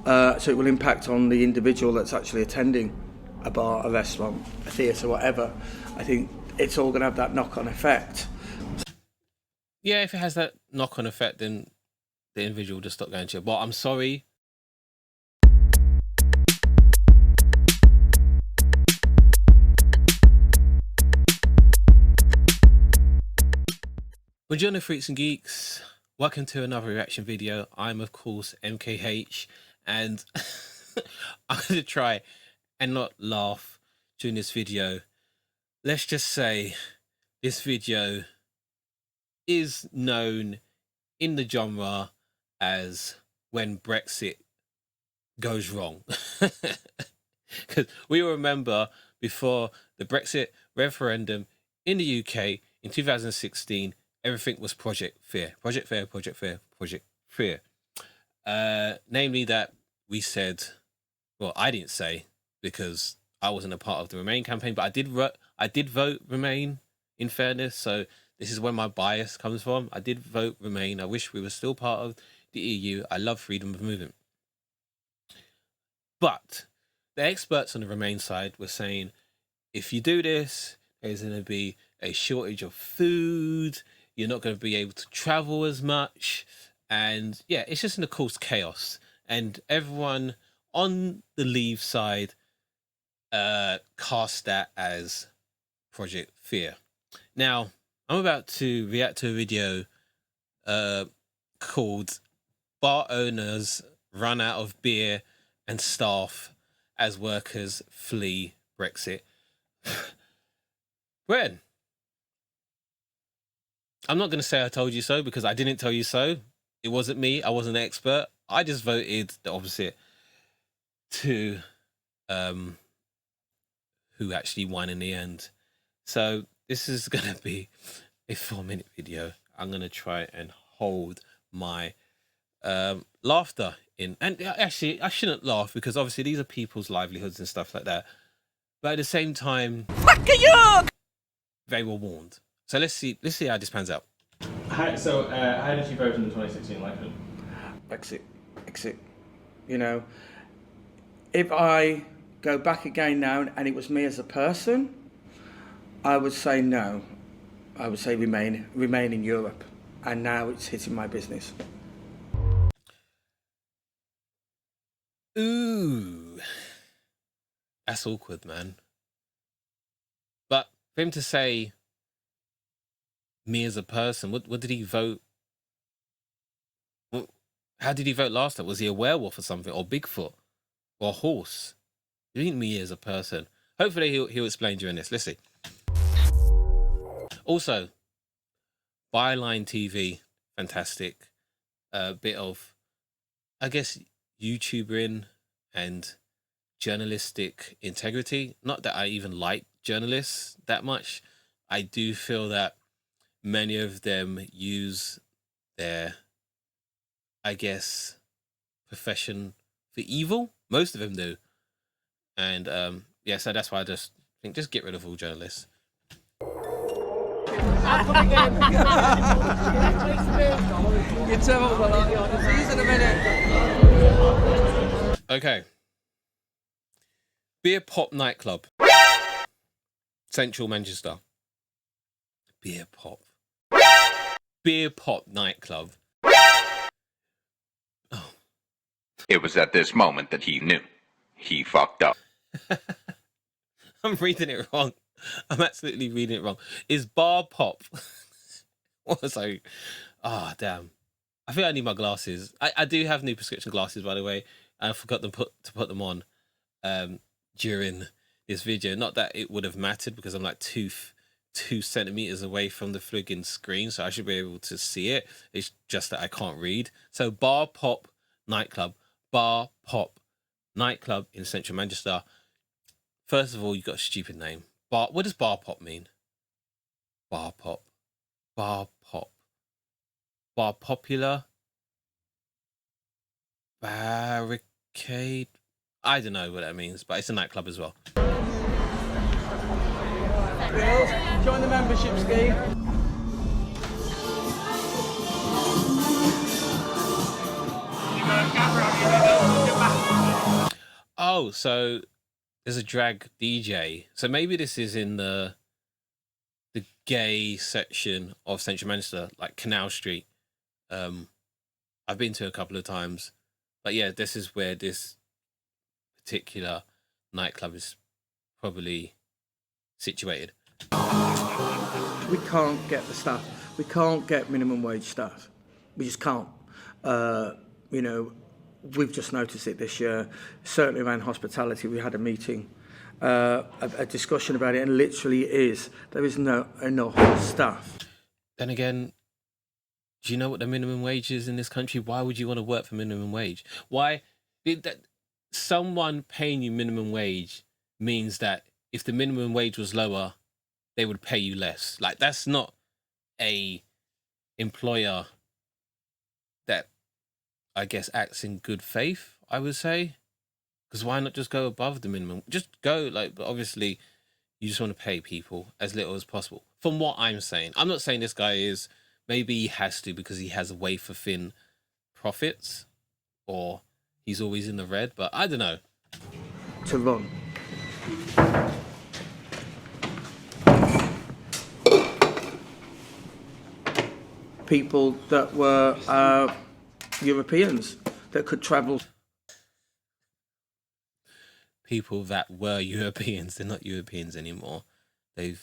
So it will impact on the individual that's actually attending a bar, a restaurant, a theatre, whatever. I think it's all going to have that knock-on effect. Yeah, if it has that knock-on effect, then the individual will just stop going to it. But I'm sorry. Buongiorno freaks and geeks, welcome to another reaction video. I'm of course MKH, and I'm going to try and not laugh during this video. Let's just say this video is known in the genre as when Brexit goes wrong. Because we remember before the Brexit referendum in the UK in 2016, everything was Project Fear. Project Fear, Project Fear, Project Fear. Namely that we said, well, I didn't say because I wasn't a part of the Remain campaign, but I did vote Remain, in fairness. So this is where my bias comes from. I did vote Remain. I wish we were still part of the EU. I love freedom of movement. But the experts on the Remain side were saying, if you do this, there's going to be a shortage of food. You're not going to be able to travel as much. And yeah, it's just going to cause chaos. And everyone on the Leave side cast that as Project Fear. Now, I'm about to react to a video called Bar Owners Run Out of Beer and Staff as Workers Flee Brexit. When? I'm not going to say I told you so, because I didn't tell you so. It wasn't me. I wasn't an expert. I just voted the opposite to who actually won in the end. So this is going to be a 4-minute video. I'm going to try and hold my laughter in. And actually, I shouldn't laugh because obviously these are people's livelihoods and stuff like that. But at the same time, they were warned. So let's see how this pans out. How did you vote in the 2016 election? Exit. You know, if I go back again now and it was me as a person, I would say no. I would say remain in Europe. And now it's hitting my business. Ooh, that's awkward, man. But for him to say me as a person, what did he vote? How did he vote last time? Was he a werewolf or something, or Bigfoot, or a horse? You mean me as a person? Hopefully he'll explain during this. Let's see. Also, Byline TV, fantastic. A bit of, I guess, YouTubering and journalistic integrity. Not that I even like journalists that much. I do feel that many of them use their, I guess, profession for evil. Most of them do. And yeah, so that's why I just think just get rid of all journalists. Okay. Beer Pop nightclub, Central Manchester. Beer Pop nightclub. Oh. It was at this moment that he knew. He fucked up. I'm reading it wrong. I'm absolutely reading it wrong. Is Bar Pop? What was I? Ah, damn. I think I need my glasses. I do have new prescription glasses, by the way. I forgot to put them on during this video. Not that it would have mattered because I'm like 2 centimeters away from the friggin' screen, so I should be able to see it. It's just that I can't read. So Bar Pop nightclub. Bar Pop nightclub in Central Manchester. First of all, you got a stupid name. What does Bar Pop mean? Bar Pop. Bar Pop. Bar Popular. Barricade. I don't know what that means, but it's a nightclub as well. Girls, join the membership scheme. You've got a camera on you, Oh, so there's a drag DJ. So maybe this is in the gay section of Central Manchester, like Canal Street. I've been to a couple of times, but yeah, this is where this particular nightclub is probably situated. We can't get the staff. We can't get minimum wage staff. We just can't. You know, we've just noticed it this year. Certainly around hospitality, we had a meeting, a discussion about it, and literally there is no enough staff. Then again, do you know what the minimum wage is in this country? Why would you want to work for minimum wage? Why? That someone paying you minimum wage means that if the minimum wage was lower, they would pay you less. Like, that's not a employer that, I guess, acts in good faith, I would say. Because why not just go above the minimum? Just go, like, but obviously you just want to pay people as little as possible. From what I'm saying. I'm not saying this guy is, maybe he has to because he has a wafer thin profits, or he's always in the red, but I don't know. To run. People that were Europeans that could travel. People that were Europeans, they're not Europeans anymore. They've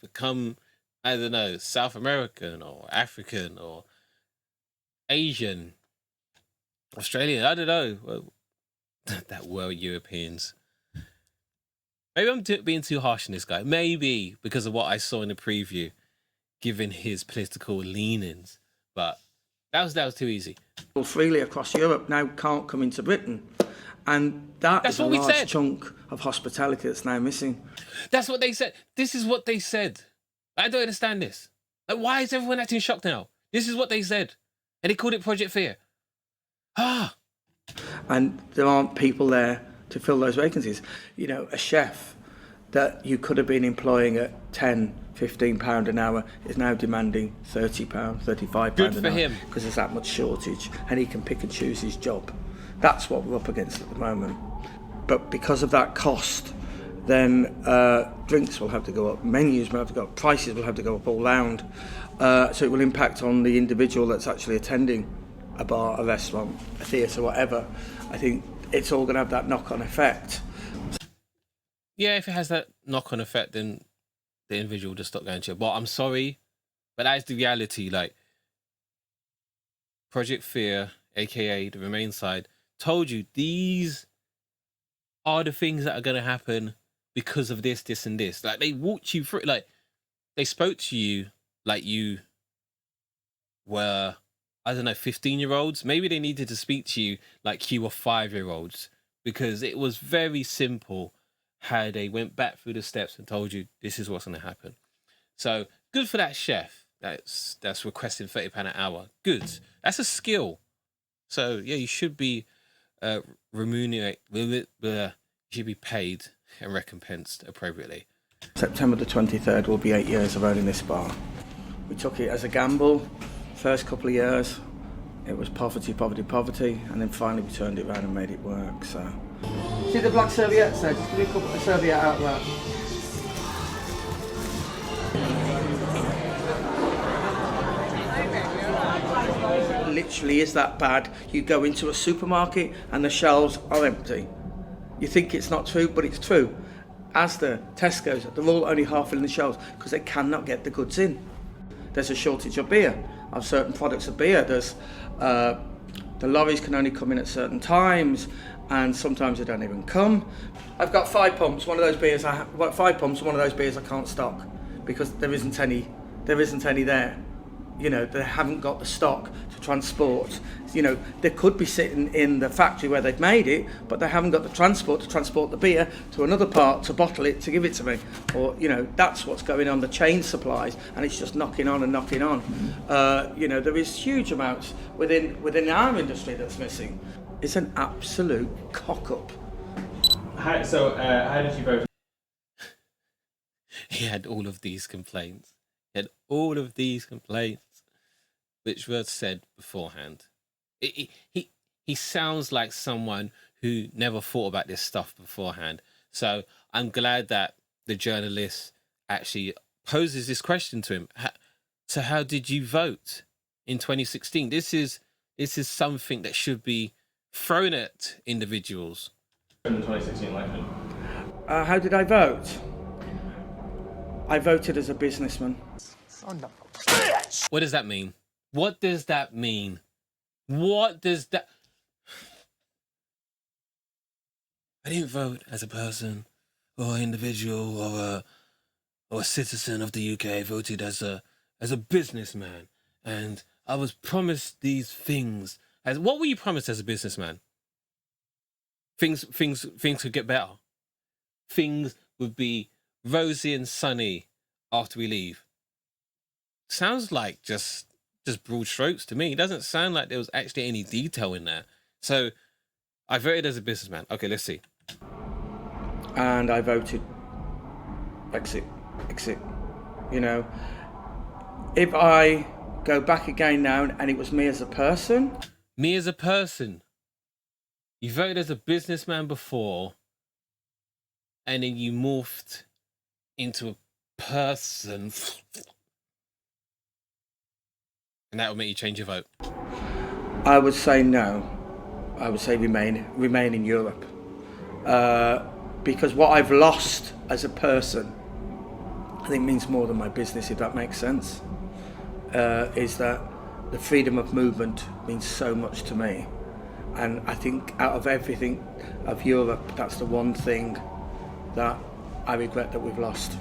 become, I don't know, South American or African or Asian, Australian, I don't know. Well, that were Europeans. Maybe I'm being too harsh on this guy. Maybe because of what I saw in the preview, given his political leanings. But that was too easy. Freely across Europe now can't come into Britain. And that's a large chunk of hospitality that's now missing. That's what they said. This is what they said. I don't understand this. Like, why is everyone acting shocked now? This is what they said. And they called it Project Fear. Ah. And there aren't people there to fill those vacancies. You know, a chef that you could have been employing at £10, £15 an hour is now demanding £30, £35 Good an for hour. him. Because there's that much shortage and he can pick and choose his job. That's what we're up against at the moment. But because of that cost, then drinks will have to go up, menus will have to go up, prices will have to go up all round. So it will impact on the individual that's actually attending a bar, a restaurant, a theatre, whatever. I think it's all going to have that knock-on effect. Yeah, if it has that knock-on effect, then the individual will just stop going to it. But I'm sorry, but that is the reality. Like, Project Fear, aka the Remain side, told you these are the things that are going to happen because of this, this, and this. Like, they walked you through, like, they spoke to you like you were, I don't know, 15-year-olds. Maybe they needed to speak to you like you were 5-year-olds, because it was very simple how they went back through the steps and told you this is what's going to happen. So good for that chef that's requesting £30 an hour. Good. That's a skill. So yeah, you should be remunerated. You should be paid and recompensed appropriately. September the 23rd will be 8 years of owning this bar. We took it as a gamble. First couple of years, it was poverty, and then finally we turned it around and made it work. So, see the black serviettes there? Just give me a serviette out of that. Literally is that bad. You go into a supermarket and the shelves are empty. You think it's not true, but it's true. Asda, Tesco's, they're all only half filling the shelves because they cannot get the goods in. There's a shortage of beer, of certain products of beer. There's the lorries can only come in at certain times, and sometimes they don't even come. I've got 5 pumps. One of those beers, 5 pumps. One of those beers I can't stock because there isn't any there. You know, they haven't got the stock to transport. You know, they could be sitting in the factory where they've made it, but they haven't got the transport to transport the beer to another part, to bottle it, to give it to me. Or, you know, that's what's going on, the chain supplies, and it's just knocking on and knocking on. You know, there is huge amounts within our industry that's missing. It's an absolute cock-up. How did you vote? He had all of these complaints. Which were said beforehand. He sounds like someone who never thought about this stuff beforehand. So I'm glad that the journalist actually poses this question to him. So how did you vote in 2016? This is something that should be thrown at individuals. In the 2016 election. How did I vote? I voted as a businessman. What does that mean? What does that mean? What does that... I didn't vote as a person or individual or a citizen of the UK. I voted as a businessman, and I was promised these things. As what were you promised as a businessman? Things could get better. Things would be rosy and sunny after we leave. Sounds like just broad strokes to me. It doesn't sound like there was actually any detail in there. So I voted as a businessman. Okay, let's see. And I voted exit. You know, if I go back again now and it was me as a person. Me as a person. You voted as a businessman before, and then you morphed into a person. And that would make you change your vote. I would say no. I would say remain in Europe. Because what I've lost as a person, I think means more than my business, if that makes sense, is that the freedom of movement means so much to me. And I think out of everything of Europe, that's the one thing that I regret that we've lost.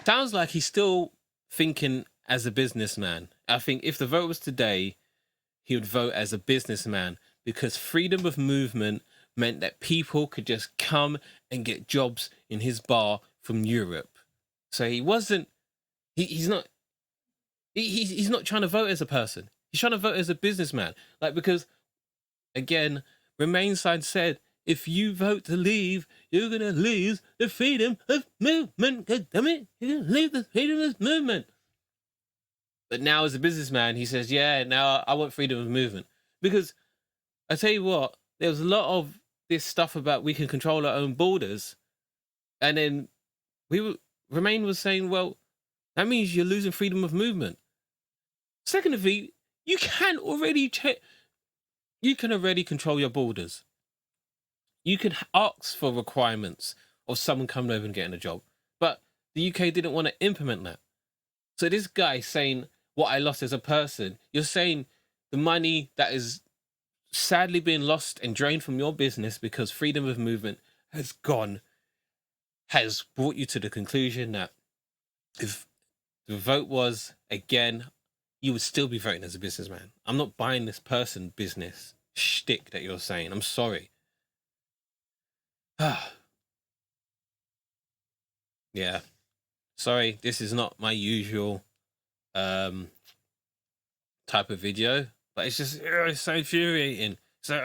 Sounds like he's still thinking as a businessman. I think if the vote was today, he would vote as a businessman, because freedom of movement meant that people could just come and get jobs in his bar from Europe. So he wasn't, he's not trying to vote as a person. He's trying to vote as a businessman. Like, because again, Remain side said, if you vote to leave, you're going to lose the freedom of movement. God damn it, you're going to lose the freedom of movement. But now as a businessman, he says, yeah, now I want freedom of movement. Because I tell you what, there was a lot of this stuff about we can control our own borders. And then Remain was saying, well, that means you're losing freedom of movement. Secondly, you can already control your borders. You can ask for requirements of someone coming over and getting a job. But the UK didn't want to implement that. So this guy saying what I lost as a person, you're saying the money that is sadly being lost and drained from your business because freedom of movement has gone, has brought you to the conclusion that if the vote was again, you would still be voting as a businessman. I'm not buying this person business shtick that you're saying. I'm sorry. Yeah. Sorry, this is not my usual type of video, but it's just it's so infuriating. So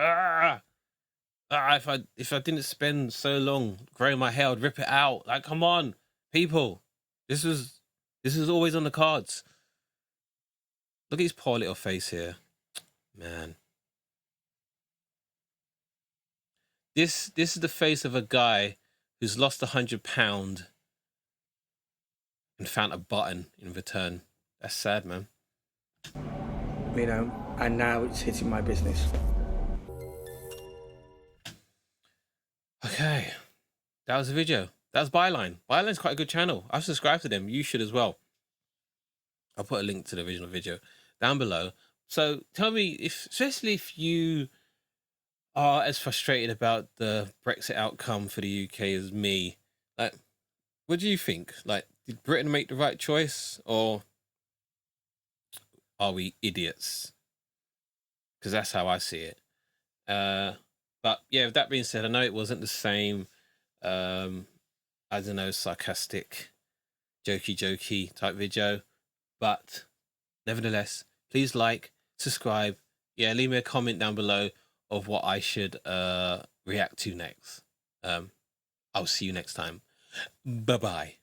if I didn't spend so long growing my hair, I'd rip it out. Like, come on, people. This is always on the cards. Look at his poor little face here. Man. This is the face of a guy who's lost £100 and found a button in return. That's sad, man. You know, and now it's hitting my business. Okay. That was the video. That was Byline. Byline's quite a good channel. I've subscribed to them. You should as well. I'll put a link to the original video down below. So tell me, especially if you are as frustrated about the Brexit outcome for the UK as me, like, what do you think? Like, did Britain make the right choice, or are we idiots? Because that's how I see it. But yeah, with that being said, I know it wasn't the same, I don't know, sarcastic, jokey type video, but nevertheless, please like, subscribe, yeah, leave me a comment down below of what I should react to next. I'll see you next time. Bye-bye.